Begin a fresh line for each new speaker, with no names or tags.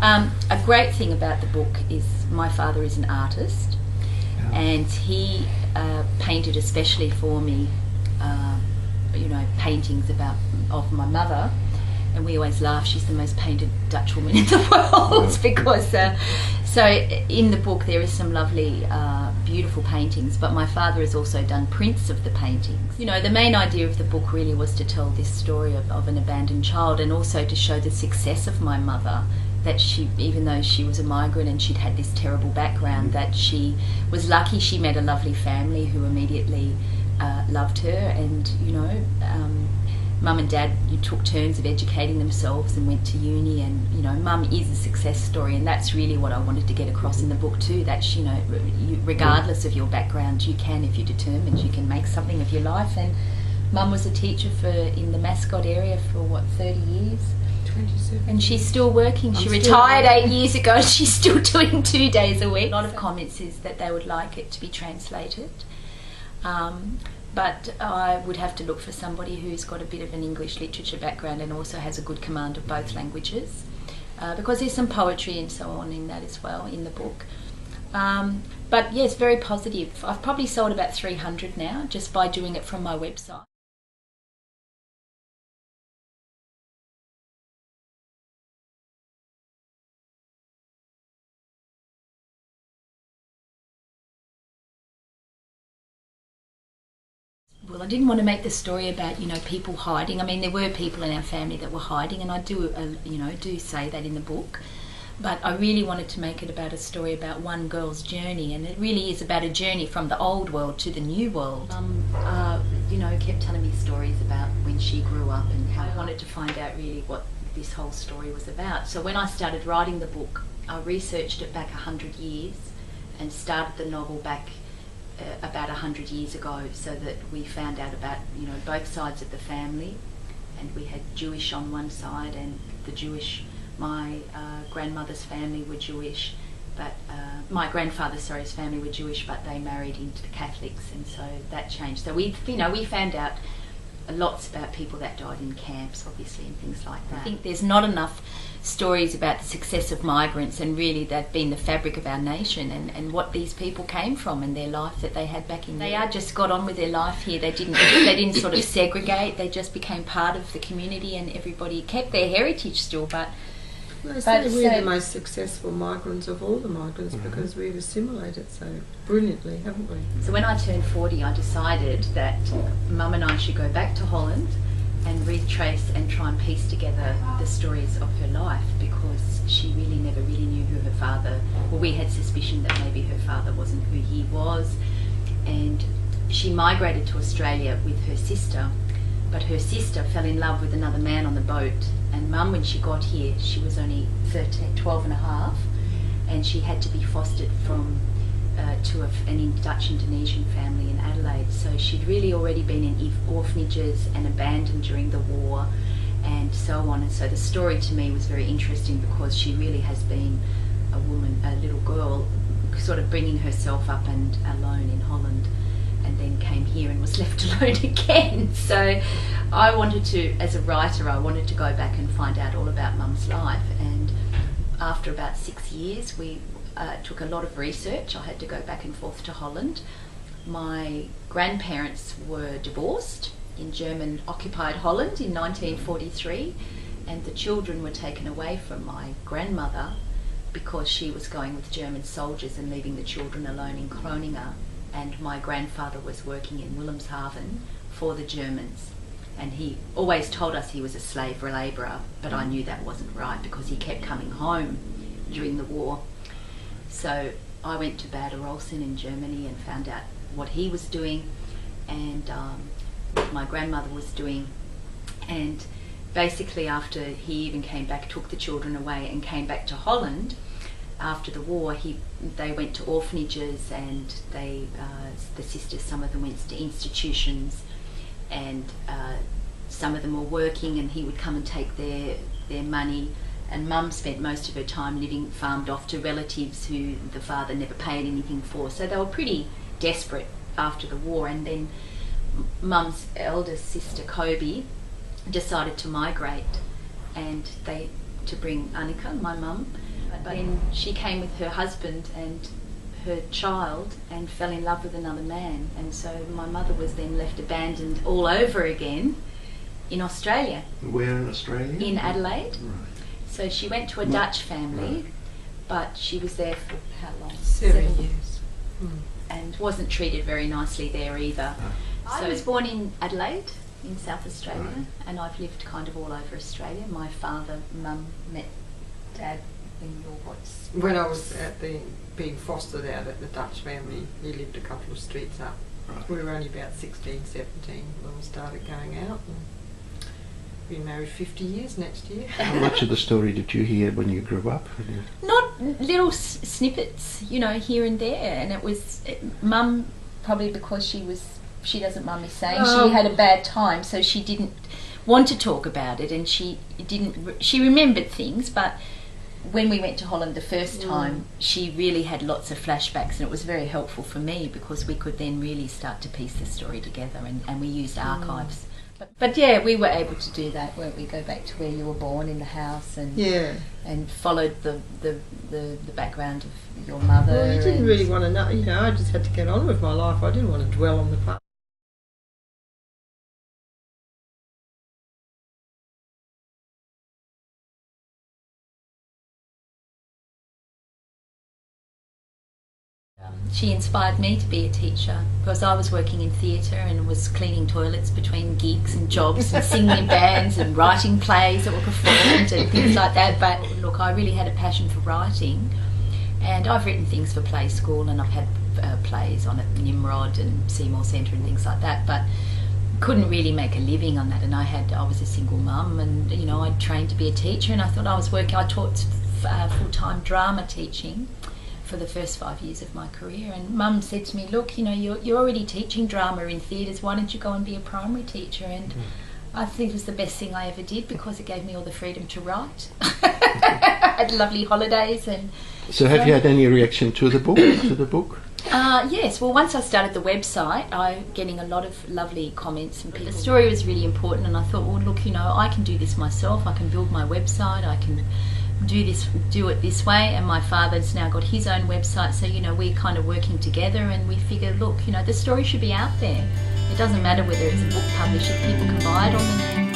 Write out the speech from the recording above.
A great thing about the book is my father is an artist, and he painted especially for me, paintings of my mother. And we always laugh, she's the most painted Dutch woman in the world because so in the book there is some lovely beautiful paintings, but my father has also done prints of the paintings. The main idea of the book really was to tell this story of an abandoned child, and also to show the success of my mother, that she, even though she was a migrant and she'd had this terrible background, that she was lucky she met a lovely family who immediately loved her, and Mum and Dad, you took turns of educating themselves and went to uni, and Mum is a success story, and that's really what I wanted to get across in the book too. That regardless of your background, you can, if you're determined, you can make something of your life. And Mum was a teacher in the Mascot area for 30 years. 27. And she's still working. She retired 8 years ago, and she's still doing 2 days a week. A lot of comments is that they would like it to be translated. But I would have to look for somebody who's got a bit of an English literature background and also has a good command of both languages, because there's some poetry and so on in that as well, in the book. But yes, very positive. I've probably sold about 300 now, just by doing it from my website. Well, I didn't want to make the story about, people hiding. I mean, there were people in our family that were hiding, and I do say that in the book. But I really wanted to make it about a story about one girl's journey, and it really is about a journey from the old world to the new world. Kept telling me stories about when she grew up, and how I wanted to find out really what this whole story was about. So when I started writing the book, I researched it back 100 years and started the novel back about 100 years ago, so that we found out about both sides of the family, and we had Jewish on one side, and my grandmother's family were Jewish, but my grandfather's family were Jewish, but they married into the Catholics, and so that changed. So we found out lots about people that died in camps, obviously, and things like that. I think there's not enough stories about the success of migrants, and really they've been the fabric of our nation, and what these people came from and their life that they had back in. They just got on with their life here. They didn't sort of segregate. They just became part of the community, and everybody kept their heritage still. But
they say we're the most successful migrants of all the migrants, because we've assimilated so brilliantly, haven't we?
So when I turned 40, I decided that Mum and I should go back to Holland and retrace and try and piece together the stories of her life, because she really never really knew who her father... Well, we had suspicion that maybe her father wasn't who he was, and she migrated to Australia with her sister, but her sister fell in love with another man on the boat, and Mum, when she got here, she was only 12 and a half, and she had to be fostered to an Dutch Indonesian family in Adelaide. So she'd really already been in orphanages and abandoned during the war and so on. And so the story to me was very interesting, because she really has been a little girl, sort of bringing herself up and alone in Holland, and then came here and was left alone again. So I wanted to, as a writer, I wanted to go back and find out all about Mum's life. And after about 6 years, we took a lot of research. I had to go back and forth to Holland. My grandparents were divorced in German-occupied Holland in 1943, and the children were taken away from my grandmother because she was going with German soldiers and leaving the children alone in Groningen, and my grandfather was working in Wilhelmshaven for the Germans. And he always told us he was a slave labourer, but I knew that wasn't right, because he kept coming home during the war. So I went to Bad Arolsen in Germany and found out what he was doing, and what my grandmother was doing. And basically after he even came back, took the children away and came back to Holland after the war, they went to orphanages, and the sisters, some of them went to institutions, and some of them were working, and he would come and take their money. And Mum spent most of her time living farmed off to relatives who the father never paid anything for. So they were pretty desperate after the war. And then Mum's eldest sister, Kobe, decided to migrate, and to bring Annika, my mum, But then she came with her husband and her child and fell in love with another man, and so my mother was then left abandoned all over again in Australia.
Where in Australia?
In Adelaide.
Right.
So she went to a Dutch family, but she was there for how long?
7 years.
And wasn't treated very nicely there either. I was born in Adelaide in South Australia, and I've lived kind of all over Australia. My father, mum met dad when you were
When I was being fostered out at the Dutch family, he lived a couple of streets up.
Right.
We were only about 16, 17 when we started going out. And been married 50 years next year.
How much of the story did you hear when you grew up?
Not little snippets, you know, here and there. And it was mum, probably because she doesn't mind me saying, she had a bad time, so she didn't want to talk about it, and she remembered things, but when we went to Holland the first time, she really had lots of flashbacks, and it was very helpful for me because we could then really start to piece the story together, and we used archives. But yeah, we were able to do that, weren't we? Go back to where you were born in the house, and followed the background of your mother.
Well, you didn't really want to know, you know, I just had to get on with my life. I didn't want to dwell on the past.
She inspired me to be a teacher because I was working in theatre and was cleaning toilets between gigs and jobs and singing in bands and writing plays that were performed and things like that. But look, I really had a passion for writing, and I've written things for Play School, and I've had plays on at Nimrod and Seymour Centre and things like that, but couldn't really make a living on that. And I was a single mum, and you know, I'd trained to be a teacher, and I thought I taught full-time drama teaching for the first 5 years of my career, and Mum said to me, look, you know, you're already teaching drama in theatres, why don't you go and be a primary teacher? And I think it was the best thing I ever did because it gave me all the freedom to write. I had lovely holidays. And
so have you had any reaction to the book?
Yes, well, once I started the website, I getting a lot of lovely comments from people. The story was really important, and I thought, well, look, you know, I can do this myself, I can build my website, I can do it this way, and my father's now got his own website, so you know, we're kind of working together, and we figured, look, you know, the story should be out there. It doesn't matter whether it's a book publisher, people can buy it on the net.